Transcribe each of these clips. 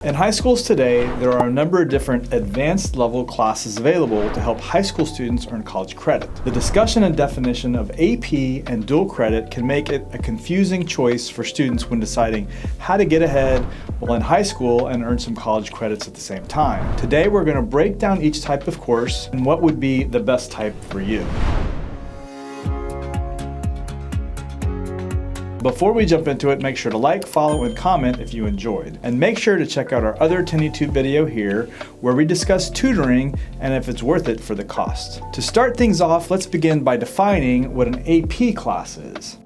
In high schools today, there are a number of different advanced level classes available to help high school students earn college credit. The discussion and definition of AP and dual credit can make it a confusing choice for students when deciding how to get ahead while in high school and earn some college credits at the same time. Today, we're going to break down each type of course and what would be the best type for you. Before we jump into it, make sure to like, follow, and comment if you enjoyed. And make sure to check out our other TenneyTube video here, where we discuss tutoring and if it's worth it for the cost. To start things off, let's begin by defining what an AP class is.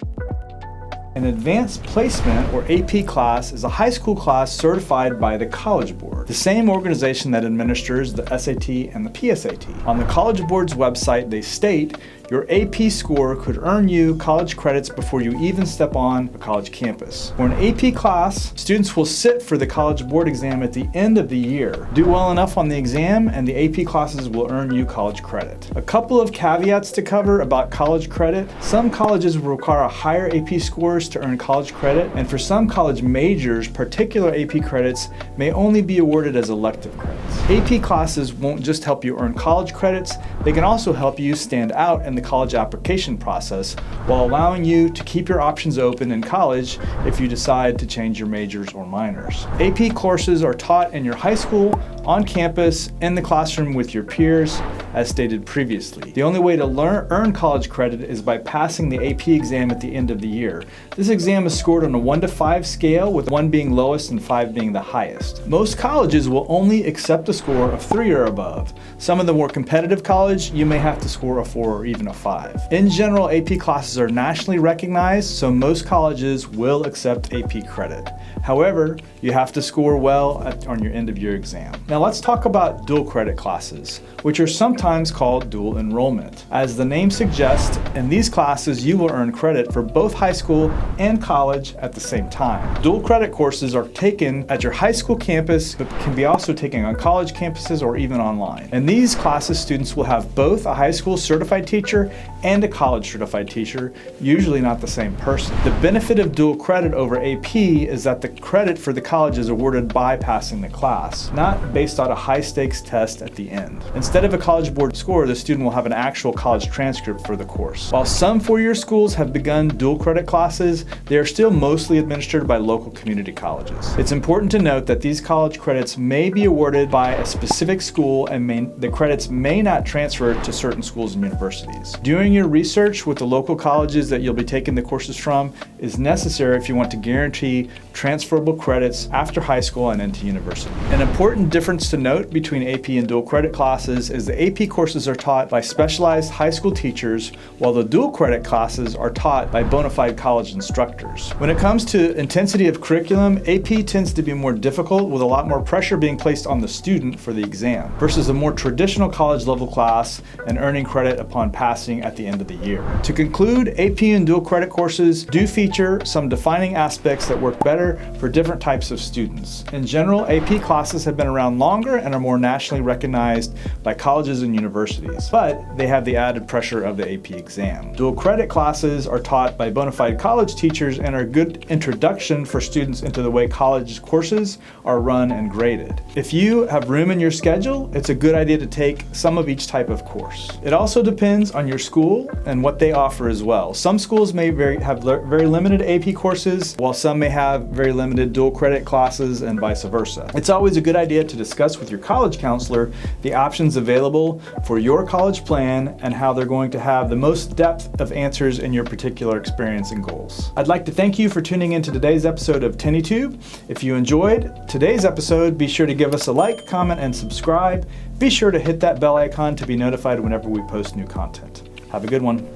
An advanced placement, or AP class, is a high school class certified by the College Board, the same organization that administers the SAT and the PSAT. On the College Board's website, they state your AP score could earn you college credits before you even step on a college campus. For an AP class, students will sit for the College Board exam at the end of the year. Do well enough on the exam and the AP classes will earn you college credit. A couple of caveats to cover about college credit. Some colleges will require higher AP scores to earn college credit, and for some college majors, particular AP credits may only be awarded as elective credits. AP classes won't just help you earn college credits, they can also help you stand out in the college application process while allowing you to keep your options open in college if you decide to change your majors or minors. AP courses are taught in your high school, on campus, in the classroom with your peers, as stated previously. The only way to earn college credit is by passing the AP exam at the end of the year. This exam is scored on a 1 to 5 scale, with 1 being lowest and 5 being the highest. Most colleges will only accept a score of 3 or above. Some of the more competitive colleges, you may have to score a 4 or even a 5. In general, AP classes are nationally recognized, so most colleges will accept AP credit. However, you have to score well on your end of year exam. Now let's talk about dual credit classes, which are sometimes called dual enrollment. As the name suggests, in these classes you will earn credit for both high school and college at the same time. Dual credit courses are taken at your high school campus, but can be also taken on college campuses or even online. In these classes, students will have both a high school certified teacher and a college certified teacher, usually not the same person. The benefit of dual credit over AP is that the credit for the college is awarded by passing the class, not based on a high stakes test at the end. Instead of a College Board score, the student will have an actual college transcript for the course. While some four-year schools have begun dual credit classes, they are still mostly administered by local community colleges. It's important to note that these college credits may be awarded by a specific school and the credits may not transfer to certain schools and universities. Doing your research with the local colleges that you'll be taking the courses from is necessary if you want to guarantee transferable credits after high school and into university. An important difference to note between AP and dual credit classes is the AP courses are taught by specialized high school teachers, while the dual credit classes are taught by bona fide college instructors. When it comes to intensity of curriculum, AP tends to be more difficult, with a lot more pressure being placed on the student for the exam, versus a more traditional college level class and earning credit upon passing at the end of the year. To conclude, AP and dual credit courses do feature some defining aspects that work better for different types of students. In general, AP classes have been around longer and are more nationally recognized by colleges and universities, but they have the added pressure of the AP exam. Dual credit classes are taught by bona fide college teachers and are a good introduction for students into the way college courses are run and graded. If you have room in your schedule, it's a good idea to take some of each type of course. It also depends on your school and what they offer as well. Some schools may have very limited AP courses, while some may have very limited dual credit classes and vice versa. It's always a good idea to discuss with your college counselor the options available for your college plan and how they're going to have the most depth of answers in your particular experience and goals. I'd like to thank you for tuning into today's episode of TenneyTube. If you enjoyed today's episode, be sure to give us a like, comment, and subscribe. Be sure to hit that bell icon to be notified whenever we post new content. Have a good one.